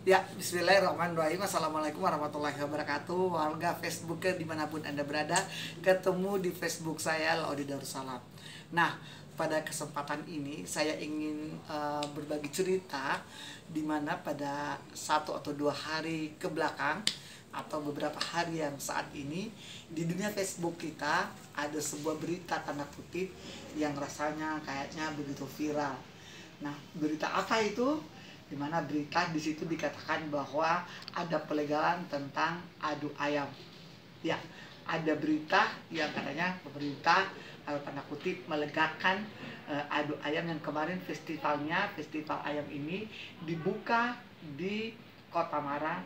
Ya, bismillahirrahmanirrahim. Assalamualaikum warahmatullahi wabarakatuh. Warga Facebook dimanapun Anda berada, ketemu di Facebook saya Laudi Darussalam. Nah, pada kesempatan ini saya ingin berbagi cerita di mana pada 1 atau 2 hari ke belakang atau beberapa hari yang saat ini di dunia Facebook kita ada sebuah berita tanda kutip yang rasanya kayaknya begitu viral. Nah, berita apa itu? Di mana berita di situ dikatakan bahwa ada pelegalan tentang adu ayam. Ya, ada berita yang katanya pemerintah tanda kutip melegakan adu ayam yang kemarin festival ayam ini dibuka di Kota Mara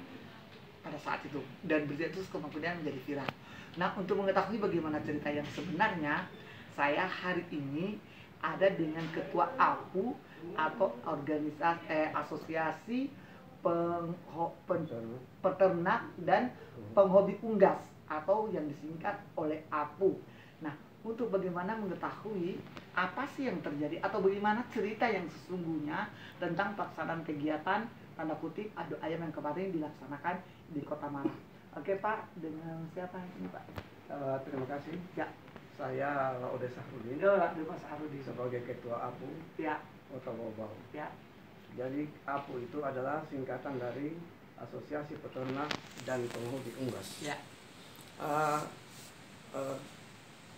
pada saat itu, dan berita itu kemudian menjadi viral. Nah, untuk mengetahui bagaimana cerita yang sebenarnya, saya hari ini ada dengan Ketua APU atau Asosiasi Peternak dan Penghobi Unggas atau yang disingkat oleh APU. Nah, untuk bagaimana mengetahui apa sih yang terjadi atau bagaimana cerita yang sesungguhnya tentang pelaksanaan kegiatan tanda kutip adu ayam yang kemarin dilaksanakan di Kota Mara. Oke Pak, dengan siapa ini Pak? Terima kasih. Ya. Saya Laode Sahrudin. Sebagai Ketua APU. Ya. Kota Bau-Bau. Ya. Jadi APU itu adalah singkatan dari Asosiasi Peternak dan Penghobi Unggas. Ya.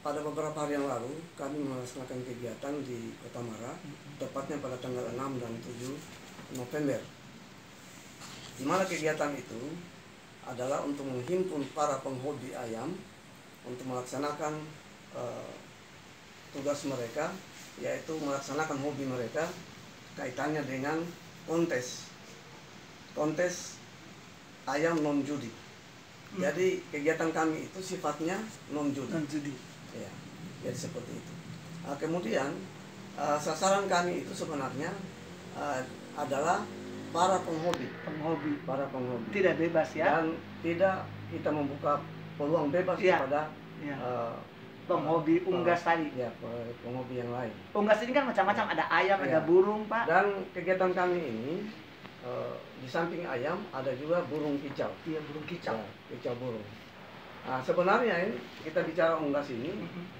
Pada beberapa hari yang lalu kami melaksanakan kegiatan di Kota Mara, tepatnya pada tanggal 6 dan 7 November. Di mana kegiatan itu adalah untuk menghimpun para penghobi ayam untuk melaksanakan tugas mereka, yaitu melaksanakan hobi mereka kaitannya dengan kontes ayam non judi. Jadi kegiatan kami itu sifatnya non judi. Ya, jadi seperti itu. Kemudian sasaran kami itu sebenarnya adalah para penghobi. Tidak bebas ya. Dan tidak kita membuka peluang bebas kepada penghobi unggas tadi. Ya, penghobi yang lain. Unggas ini kan macam-macam, ada ayam, ada burung, Pak. Dan kegiatan kami ini di samping ayam ada juga burung kicau. Iya, burung kicau. Ya, kicau burung. Nah, sebenarnya ini kita bicara unggas ini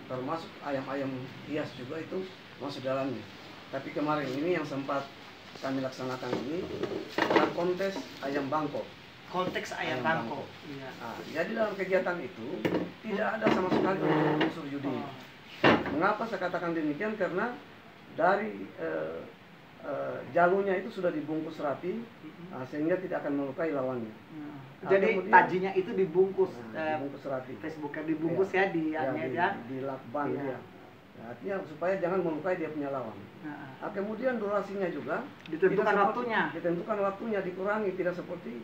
termasuk ayam-ayam hias juga itu masuk dalamnya. Tapi kemarin ini yang sempat kami laksanakan ini adalah kontes ayam Bangkok. Konteks ayam Bangkok. Iya. Nah, jadi dalam kegiatan itu tidak ada sama sekali unsur judi. Mengapa saya katakan demikian? Karena dari jalurnya itu sudah dibungkus rapi, sehingga tidak akan melukai lawannya. Jadi kemudian, tajinya itu dibungkus, dibungkus rapi. Facebooknya dibungkus ya, di lakban dia. Artinya supaya jangan melukai dia punya lawan. Kemudian durasinya juga ditentukan waktunya, dikurangi, tidak seperti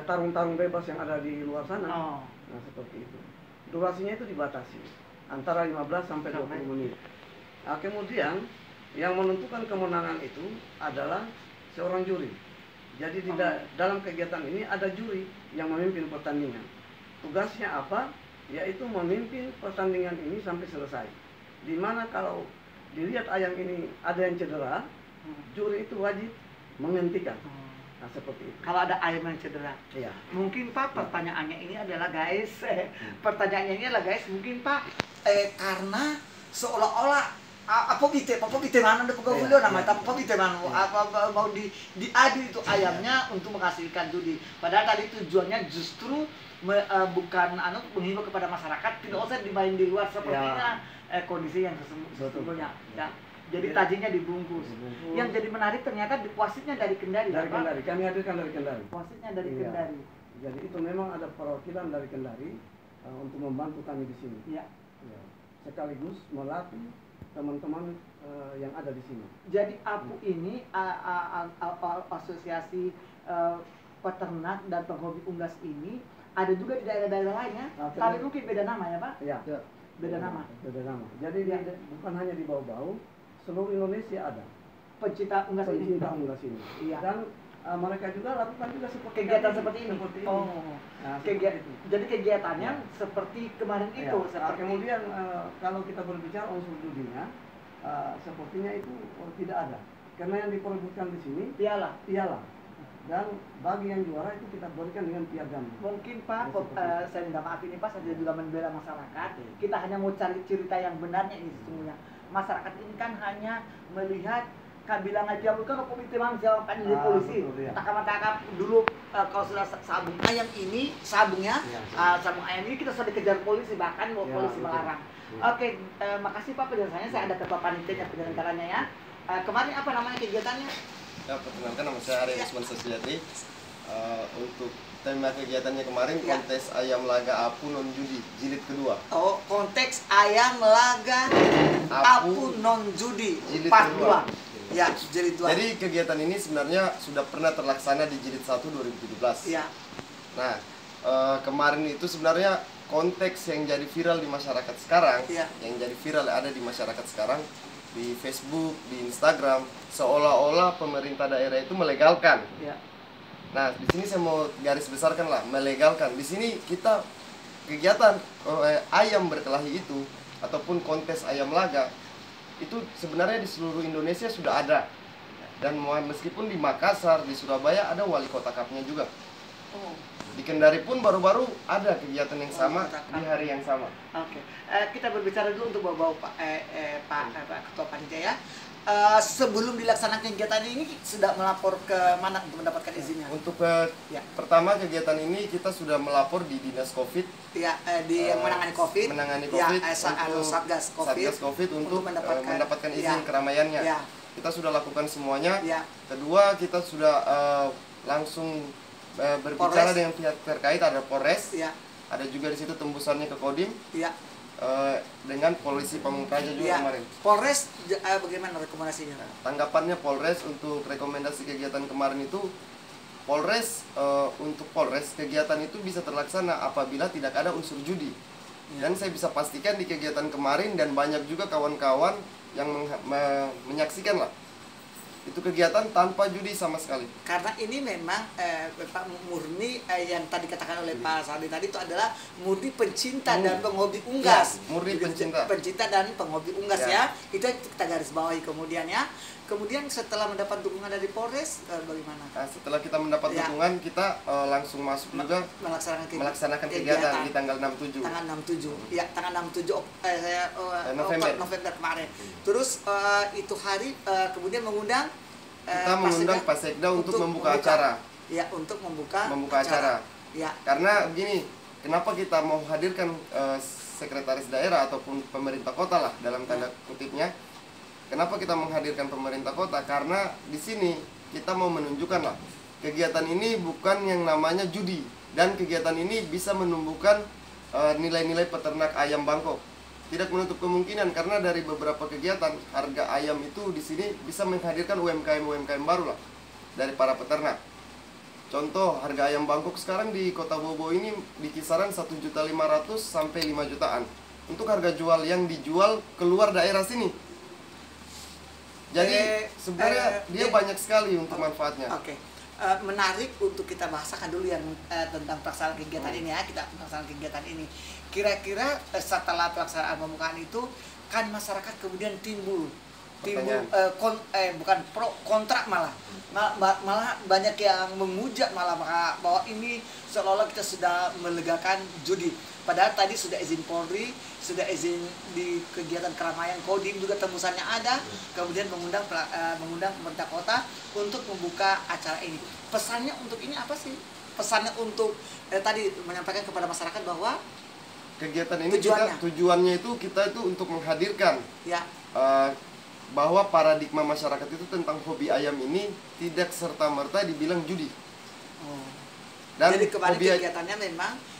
tarung-tarung bebas yang ada di luar sana. Nah, seperti itu. Durasinya itu dibatasi antara 15 sampai 20 menit. Kemudian yang menentukan kemenangan itu adalah seorang juri. Jadi dalam kegiatan ini ada juri yang memimpin pertandingan. Tugasnya apa? Yaitu memimpin pertandingan ini sampai selesai. Di mana kalau dilihat ayam ini ada yang cedera, juri itu wajib menghentikan. Nah, seperti itu. Kalau ada ayam yang cedera, iya. Mungkin Pak pertanyaannya ini adalah guys, mungkin Pak karena seolah-olah apa gitu mana ada pegawai namanya apa gitu mana apa mau diadu itu ayamnya untuk menghasilkan judi. Padahal tadi tujuannya justru bukan menghimbau kepada masyarakat tidak usah dimain di luar sepertinya kondisi yang sesungguhnya. Ya. Jadi tajinya dibungkus. Yang jadi menarik ternyata wasitnya dari Kendari. Kami hadirkan dari Kendari. Wasitnya dari Kendari. Jadi itu memang ada perwakilan dari Kendari untuk membantu kami di sini. Ya. Sekaligus melatih teman-teman yang ada di sini. Jadi APU ini Asosiasi Peternak dan Penghobi Unggas ini ada juga di daerah-daerah lainnya. Tapi mungkin beda nama ya Pak? Iya. Beda nama. Jadi bukan hanya di Bau-Bau, seluruh Indonesia ada pencinta unggas ini. Iya. Dan mereka juga lakukan juga kegiatan seperti ini. Nah, jadi kegiatannya seperti kemarin itu. Kemudian kalau kita berbicara unsur judinya, sepertinya itu tidak ada. Karena yang diperebutkan di sini piala. dan bagi yang juara itu kita berikan dengan piagam. Mungkin Pak, saya minta maaf ini Pak, saya juga membela masyarakat. Kita hanya mau cari cerita yang benarnya ini sesungguhnya. Masyarakat ini kan hanya melihat kabilang aja bukan komite manusia kan dari polisi. Takap dulu kalau sudah sabung ayam ini, sabungnya, sabung ayam ini kita sudah dikejar polisi, bahkan polisi melarang. Oke, makasih Pak penjelasannya. Saya ada ketua panitia penyelenggaranya ya. Kemarin apa namanya kegiatannya? Ya, perkenalkan nama saya Arya Usman Sosiati. Untuk tema kegiatannya kemarin kontes ayam laga apu non judi jilid kedua. Oh, konteks ayam laga apu non judi part 2. Ya, jilid 2. Jadi kegiatan ini sebenarnya sudah pernah terlaksana di jilid 1 2017. Ya. Nah, kemarin itu sebenarnya konteks yang jadi viral di masyarakat sekarang, yang jadi viral ada di masyarakat sekarang di Facebook, di Instagram, seolah-olah pemerintah daerah itu melegalkan. Nah, di sini saya mau garis besarkan lah, melegalkan. Di sini kita kegiatan ayam berkelahi itu ataupun kontes ayam laga itu sebenarnya di seluruh Indonesia sudah ada. Dan meskipun di Makassar, di Surabaya ada wali kota cupnya juga. Di Kendari pun baru-baru ada kegiatan yang sama di hari yang sama. Oke, kita berbicara dulu untuk bawa Pak Ketua Panitia ya. Sebelum dilaksanakan kegiatan ini sudah melapor ke mana untuk mendapatkan izinnya? Untuk pertama kegiatan ini kita sudah melapor di Dinas Covid. Ya, di menangani Covid. Menangani Covid. Untuk Satgas Covid untuk mendapatkan izin keramaiannya. Kita sudah lakukan semuanya. Kedua, kita sudah langsung berbicara dengan pihak terkait, ada Polres, ada juga di situ tembusannya ke Kodim, dengan polisi Pamung Praja juga kemarin. Polres bagaimana rekomendasinya? Tanggapannya Polres untuk rekomendasi kegiatan kemarin itu, untuk Polres kegiatan itu bisa terlaksana apabila tidak ada unsur judi. Dan saya bisa pastikan di kegiatan kemarin dan banyak juga kawan-kawan yang menyaksikan lah. Itu kegiatan tanpa judi sama sekali. Karena ini memang Pak murni yang tadi katakan oleh Pak Saldi tadi itu adalah murni pencinta dan penghobi unggas. Murni pencinta dan penghobi unggas ya. Itu kita garis bawahi kemudian ya. Kemudian setelah mendapat dukungan dari Polres bagaimana? Nah, setelah kita mendapat dukungan kita langsung masuk juga melaksanakan kegiatan di tanggal 6/7. Tanggal 6/7. Ya, tanggal 6/7 November kemarin. Terus itu hari kemudian mengundang kita mengundang Pak Sekda untuk membuka acara. Ya, untuk membuka acara. Ya. Karena begini, kenapa kita mau hadirkan sekretaris daerah ataupun pemerintah kota lah dalam tanda kutipnya? Kenapa kita menghadirkan pemerintah kota? Karena di sini kita mau menunjukkan lah kegiatan ini bukan yang namanya judi, dan kegiatan ini bisa menumbuhkan nilai-nilai peternak ayam Bangkok. Tidak menutup kemungkinan karena dari beberapa kegiatan harga ayam itu di sini bisa menghadirkan UMKM baru lah dari para peternak. Contoh harga ayam Bangkok sekarang di Kota Bobo ini di kisaran 1.500.000 sampai 5 jutaan untuk harga jual yang dijual keluar daerah sini. Jadi sebenarnya dia banyak sekali untuk manfaatnya. Oke. Menarik untuk kita bahasakan dulu yang tentang pelaksanaan kegiatan ini ya. Kita pelaksanaan kegiatan ini. Kira-kira setelah pelaksanaan pembukaan itu kan masyarakat kemudian timbul bukan pro kontra malah banyak yang memuja malah bahwa ini seolah-olah kita sudah melegakan judi. Padahal tadi sudah izin Polri, sudah izin di kegiatan keramaian Kodim juga tembusannya ada, kemudian mengundang pemerintah kota untuk membuka acara ini. Pesannya untuk ini apa sih? Pesannya untuk tadi menyampaikan kepada masyarakat bahwa kegiatan ini tujuannya itu kita itu untuk menghadirkan bahwa paradigma masyarakat itu tentang hobi ayam ini tidak serta-merta dibilang judi. Dan jadi kemarin kegiatannya memang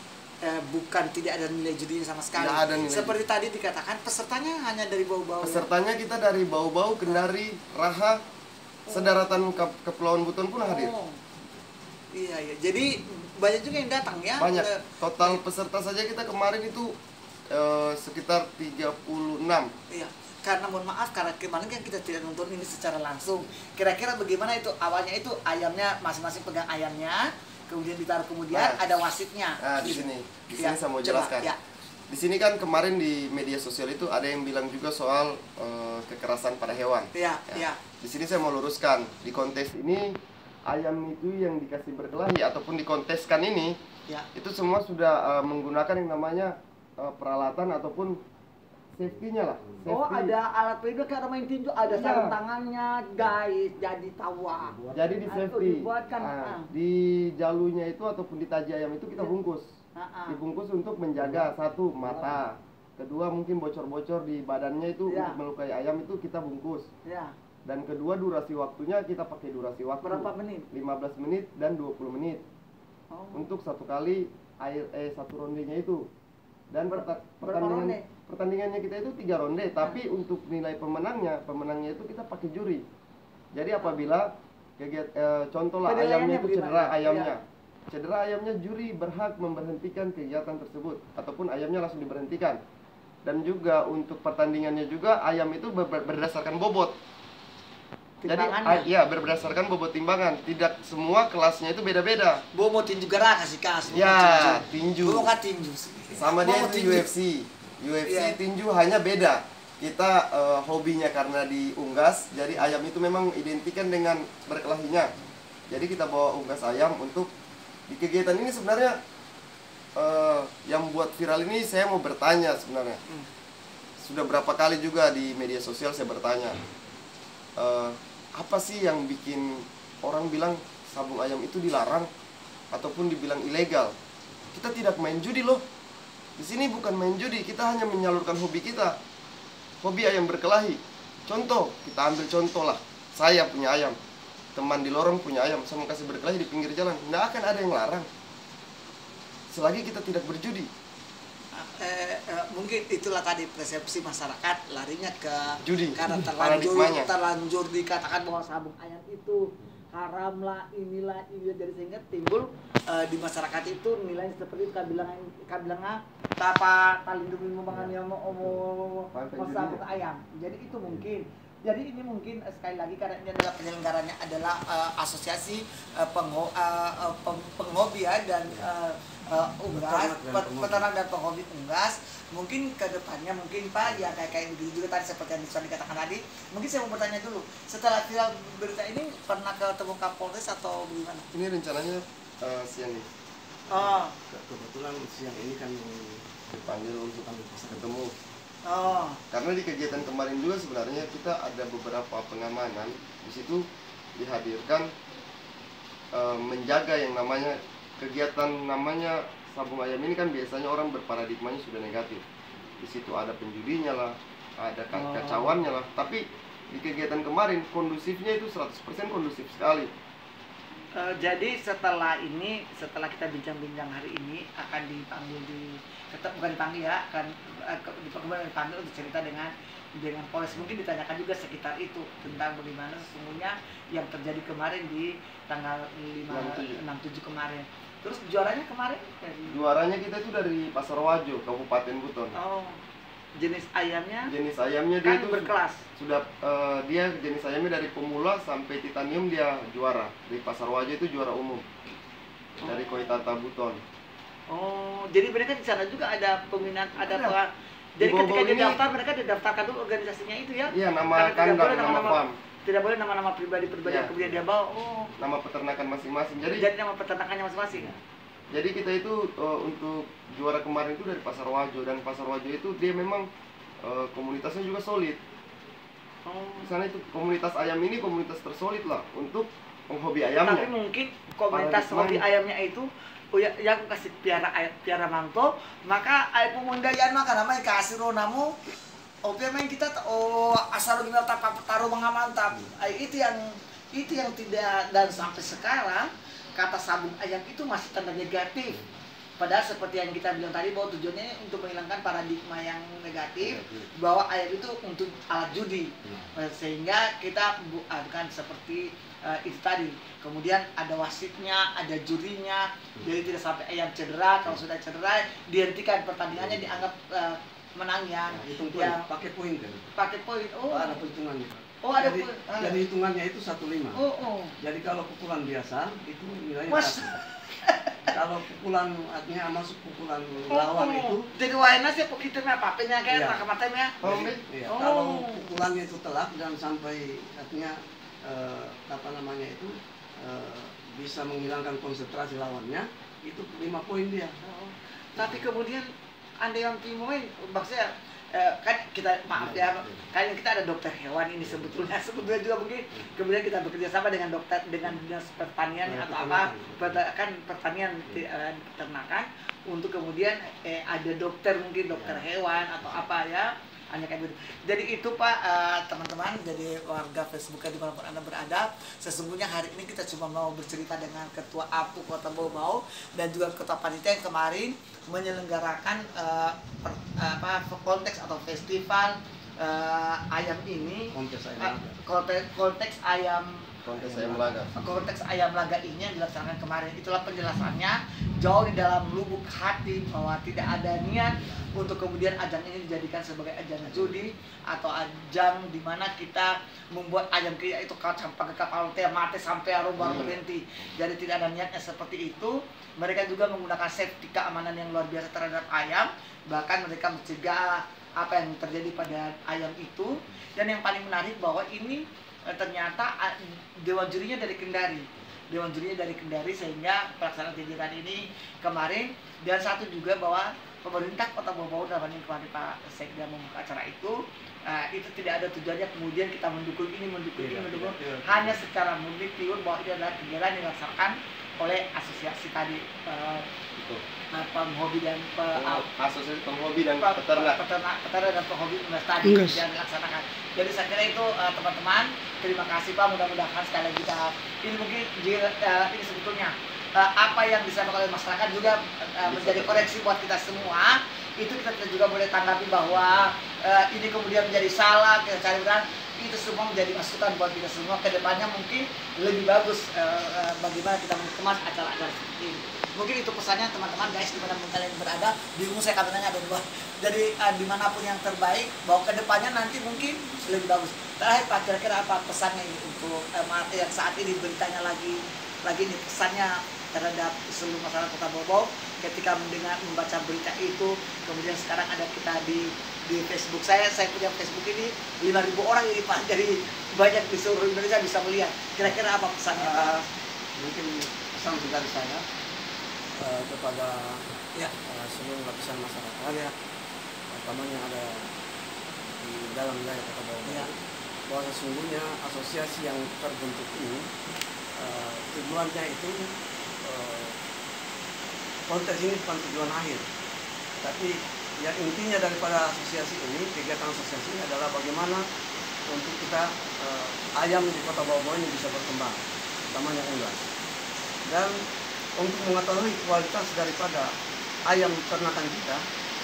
bukan tidak ada nilai judi sama sekali. Seperti tadi dikatakan pesertanya hanya dari Bau-Bau. Pesertanya kita dari Bau-Bau, Kendari, Raha, sedaratan Kepulauan Buton pun hadir. Iya. Jadi banyak juga yang datang ya. Banyak. Total peserta saja kita kemarin itu sekitar 36. Iya. Karena mohon maaf karena kemarin kan kita tidak nonton ini secara langsung. Kira-kira bagaimana itu awalnya itu ayamnya masing-masing pegang ayamnya. Kemudian ditaruh ada wasitnya. Nah, di sini saya mau jelaskan. Di sini kan kemarin di media sosial itu ada yang bilang juga soal kekerasan pada hewan. Di sini saya mau luruskan, di kontes ini ayam itu yang dikasih berkelahi ataupun dikonteskan ini, ya, itu semua sudah menggunakan yang namanya peralatan ataupun safety-nya lah. Safety. Oh, ada alat pelindung kayak main tinju, ada sarung tangannya, guys, jadi tawa. Jadi di safety. Dibuatkan, di jalunya itu ataupun di taji ayam itu kita bungkus. Dibungkus untuk menjaga satu mata, kedua mungkin bocor-bocor di badannya itu untuk melukai ayam itu kita bungkus. Dan kedua durasi waktunya kita pakai durasi waktu. Berapa menit? 15 menit dan 20 menit. Untuk satu kali satu rondenya itu. Dan pertandingannya kita itu 3 ronde, tapi untuk nilai pemenangnya itu kita pakai juri. Jadi apabila contohlah ayamnya itu cedera ayamnya, juri berhak memberhentikan kegiatan tersebut ataupun ayamnya langsung diberhentikan. Dan juga untuk pertandingannya juga ayam itu berdasarkan bobot. Jadi berdasarkan bobot timbangan. Tidak semua kelasnya itu beda-beda. Bomo tinju gerak kasih ya, tinju. Bomo kan tinju. Sama dia itu UFC. Tinju hanya beda. Kita hobinya karena di unggas, jadi ayam itu memang identikan dengan berkelahinya. Jadi kita bawa unggas ayam untuk di kegiatan ini sebenarnya yang buat viral ini saya mau bertanya sebenarnya. Sudah berapa kali juga di media sosial saya bertanya. Apa sih yang bikin orang bilang sabung ayam itu dilarang ataupun dibilang ilegal? Kita tidak main judi loh. Di sini bukan main judi, kita hanya menyalurkan hobi kita. Hobi ayam berkelahi. Contoh, kita ambil contoh lah. Saya punya ayam, teman di lorong punya ayam, sama kasih berkelahi di pinggir jalan. Nggak akan ada yang larang selagi kita tidak berjudi. Mungkin itulah tadi persepsi masyarakat larinya ke judi karena terlanjur dikatakan bahwa sabung ayam itu haram lah, inilah dari sehingga timbul di masyarakat itu nilai seperti kabilangnya tapa talindungi membangun sabung ayam. Jadi itu mungkin. Jadi ini mungkin sekali lagi karena ini adalah penyelenggaranya adalah asosiasi penghobi dan unggas, peternak dan penghobi unggas. Mungkin kedepannya mungkin Pak ya kayak begitu juga tadi seperti yang sudah dikatakan tadi. Mungkin saya mau bertanya dulu, setelah viral berita ini pernah ketemu Kapolres atau bagaimana? Ini rencananya siang ini. Kebetulan siang ini kan dipanggil untuk ketemu. Karena di kegiatan kemarin juga sebenarnya kita ada beberapa pengamanan di situ dihadirkan menjaga yang namanya kegiatan namanya sabung ayam ini kan biasanya orang berparadigmanya sudah negatif. Di situ ada penjudinya lah, ada kacauannya lah. Tapi di kegiatan kemarin kondusifnya itu 100% kondusif sekali. Jadi setelah kita bincang-bincang hari ini akan dipanggil bukan dipanggil ya, akan dipanggil untuk cerita dengan Polres. Mungkin ditanyakan juga sekitar itu tentang bagaimana sesungguhnya yang terjadi kemarin di tanggal 67 kemarin. Terus juaranya kemarin? Juaranya kita itu dari Pasar Wajo, Kabupaten Buton. Jenis ayamnya? Jenis ayamnya kan dia itu berkelas. Dia jenis ayamnya dari pemula sampai titanium dia juara. Di Pasar Wajo itu juara umum. Dari Koitata Buton. Jadi mereka di sana juga ada peminat, jadi ketika dia daftar mereka didaftarkan dulu organisasinya itu ya? Iya, nama kandang, nama farm. Tidak boleh nama-nama pribadi yang kemudian dia bawa. Nama peternakan masing-masing. Jadi nama peternakannya masing-masing. Jadi kita itu untuk juara kemarin itu dari Pasar Wajo, dan Pasar Wajo itu dia memang komunitasnya juga solid. Di sana itu komunitas ayam ini komunitas tersolid lah untuk penghobi ayamnya. Tapi mungkin komunitas hobi ayamnya itu yang kasih piara manto, maka ay pemundayaan maka namanya kasih ronamu. Main kita asal gimana taruh mengamantap. Itu yang tidak, dan sampai sekarang kata sabung ayam itu masih tanda negatif. Padahal seperti yang kita bilang tadi bahwa tujuannya untuk menghilangkan paradigma yang negatif bahwa ayam itu untuk alat judi. Sehingga kita bukan seperti itu tadi. Kemudian ada wasitnya, ada jurinya. Jadi tidak sampai ayam cedera. Kalau sudah cedera dihentikan pertandingannya, dianggap menang yang pakai poin kan? Pakai poin. Ada perhitungannya. Ada poin. Jadi hitungannya itu 1-5. Jadi kalau pukulan biasa itu nilainya 1. Kalau pukulan artinya masuk pukulan lawan itu. Jadi wahana sih begitu mah papenya kan rakamatnya. Kalau pukulannya itu telak dan sampai artinya itu bisa menghilangkan konsentrasi lawannya, itu 5 poin dia. Tapi kemudian Anda yang timuin, maksudnya kan kita maaf ya, kan kita ada dokter hewan ini sebetulnya juga mungkin kemudian kita bekerja sama dengan dokter, dengan dinas pertanian atau apa, kan pertanian peternakan, untuk kemudian ada dokter, mungkin dokter hewan atau apa ya, hanya kayak gitu. Jadi itu Pak, teman-teman, jadi warga Facebooknya dimanapun Anda berada, sesungguhnya hari ini kita cuma mau bercerita dengan Ketua APU Kota Bau-Bau dan juga Ketua Panitia yang kemarin menyelenggarakan konteks atau festival ayam ini, konteks ayam laga ini yang dilaksanakan kemarin. Itulah penjelasannya, jauh di dalam lubuk hati bahwa tidak ada niat untuk kemudian ajang ini dijadikan sebagai ajang judi atau ajang di mana kita membuat ayam kita itu sampai ke kapal mati sampai baru berhenti. Jadi tidak ada niatnya seperti itu. Mereka juga menggunakan safety keamanan yang luar biasa terhadap ayam, bahkan mereka mencegah apa yang terjadi pada ayam itu. Dan yang paling menarik bahwa ini ternyata dewan jurinya dari Kendari, sehingga pelaksanaan kegiatan ini kemarin. Dan satu juga bahwa pemerintah Kota Bau-Bau dalam ini kemarin Pak Sekda membuka acara itu tidak ada tujuannya kemudian kita mendukung ini, hanya secara murni pure bahwa ini adalah kegiatan yang dilaksanakan oleh asosiasi tadi penghobi dan asosiasi penghobi dan peternak dan penghobi tadi yang dilaksanakan. Jadi saya kira itu teman-teman, terima kasih Pak, mudah-mudahan sekali lagi kita ini mungkin ini sebetulnya apa yang disampaikan oleh masyarakat juga menjadi koreksi buat kita semua. Itu kita juga boleh tanggapi bahwa ini kemudian menjadi salah, kita cari benar. Itu semua menjadi masukan buat kita semua. Kedepannya mungkin lebih bagus bagaimana kita mengemas acara-acara seperti ini. Mungkin itu pesannya teman-teman guys, dimanapun kalian berada. Bingung saya kabarnya ada dua. Jadi dimanapun yang terbaik, bahwa kedepannya nanti mungkin lebih bagus. Terakhir Pak, kira-kira apa pesannya ini untuk yang saat ini beritanya lagi nih, pesannya terhadap seluruh masyarakat Kota Bau-Bau ketika membaca berita itu. Kemudian sekarang ada kita di Facebook saya punya Facebook ini 5.000 orang ini Pak, jadi banyak di seluruh Indonesia bisa melihat. Kira-kira apa pesannya Pak? Mungkin pesan dari saya kepada seluruh lapisan masyarakat, terutama yang ada di dalam wilayah Kota Bau-Bau, bahwa sesungguhnya asosiasi yang terbentuk ini tujuannya itu konteks ini bukan tujuan akhir, tapi yang intinya daripada asosiasi ini, kegiatan asosiasi ini adalah bagaimana untuk kita ayam di Kota Bau-Bau ini bisa berkembang, utamanya unggas. Dan untuk mengetahui kualitas daripada ayam ternakan kita,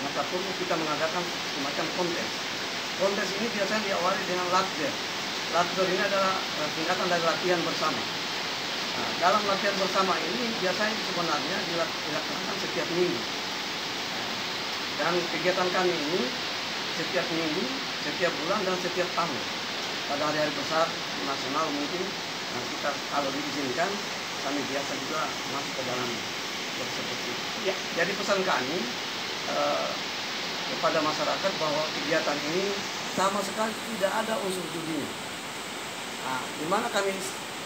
maka perlu kita mengadakan semacam kontes. Kontes ini biasanya diawali dengan latger. Latger ini adalah tingkatan dari latihan bersama. Nah, dalam latihan bersama ini biasanya sebenarnya dilaksanakan setiap minggu. Dan kegiatan kami ini setiap minggu, setiap bulan, dan setiap tahun. Pada hari-hari besar nasional mungkin kita kalau diizinkan, kami biasa juga masuk ke dalam seperti itu. Ya, jadi pesan kami kepada masyarakat bahwa kegiatan ini sama sekali tidak ada unsur judinya. Nah, di mana kami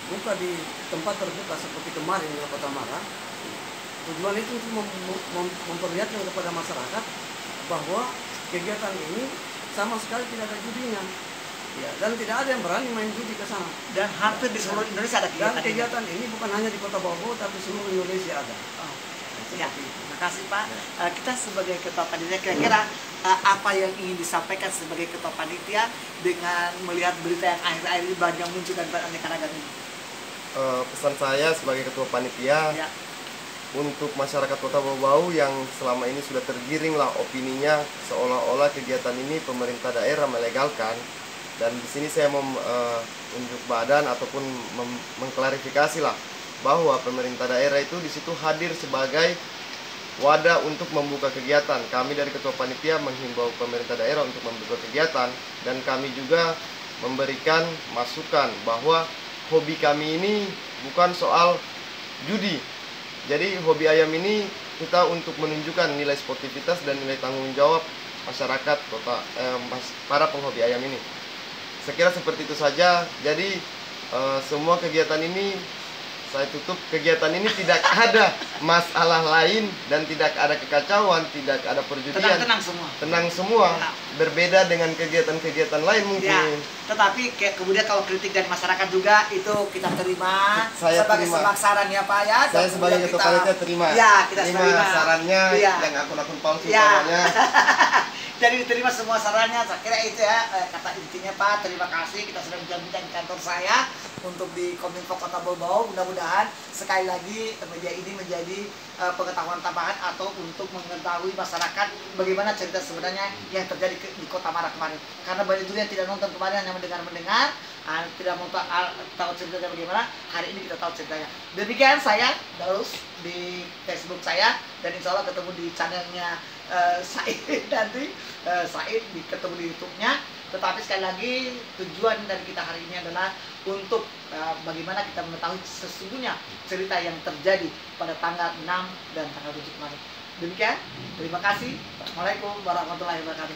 buka di tempat terbuka seperti kemarin di Kota Mara, tujuan itu untuk memperlihatkan kepada masyarakat bahwa kegiatan ini sama sekali tidak ada judinya. Ya, dan tidak ada yang berani main judi ke sana. Dan hampir di seluruh Indonesia ada kegiatan. Dan kegiatan ini bukan hanya di Kota Bau-Bau, tapi seluruh Indonesia ada. Ya, terima kasih Pak. Kita sebagai Ketua Panitia, kira-kira apa yang ingin disampaikan sebagai Ketua Panitia dengan melihat berita yang akhir-akhir ini banyak muncul dan beraneka ragam ini? Pesan saya sebagai Ketua Panitia, untuk masyarakat Kota Bau-Bau yang selama ini sudah tergiring lah opininya seolah-olah kegiatan ini pemerintah daerah melegalkan. Dan di sini saya mau unjuk badan ataupun mengklarifikasi lah bahwa pemerintah daerah itu di situ hadir sebagai wadah untuk membuka kegiatan. Kami dari Ketua Panitia menghimbau pemerintah daerah untuk membuka kegiatan, dan kami juga memberikan masukan bahwa hobi kami ini bukan soal judi. Jadi hobi ayam ini kita untuk menunjukkan nilai sportivitas dan nilai tanggung jawab masyarakat para penghobi ayam ini. Saya kira seperti itu saja. Jadi semua kegiatan ini saya tutup. Kegiatan ini tidak ada masalah lain dan tidak ada kekacauan, tidak ada perjudian. Tenang semua. Tenang semua. Ya. Berbeda dengan kegiatan-kegiatan lain mungkin. Ya, tetapi kemudian kalau kritik dari masyarakat juga itu kita terima. Saya sebagai terima. semak saran ya Pak ya. Saya sebagai ketua panitia terima. Ya, kita terima sarannya yang akun-akun palsu namanya. Jadi diterima semua sarannya, saya kira itu ya kata intinya Pak. Terima kasih, kita sudah bincang-bincang di kantor saya untuk di Kominfo Kota Bau. Mudah-mudahan sekali lagi media ini menjadi pengetahuan tambahan atau untuk mengetahui masyarakat bagaimana cerita sebenarnya yang terjadi di Kota Mara kemarin. Karena banyak juga yang tidak nonton kemarin, hanya mendengar-mendengar, tidak mau tahu ceritanya bagaimana. Hari ini kita tahu ceritanya. Demikian saya Darus di Facebook saya, dan insya Allah ketemu di channelnya Said nanti. Said ketemu di YouTube-nya. Tetapi sekali lagi tujuan dari kita hari ini adalah untuk bagaimana kita mengetahui sesungguhnya cerita yang terjadi pada tanggal 6 dan tanggal 7 kemarin. Demikian, terima kasih. Assalamualaikum warahmatullahi wabarakatuh.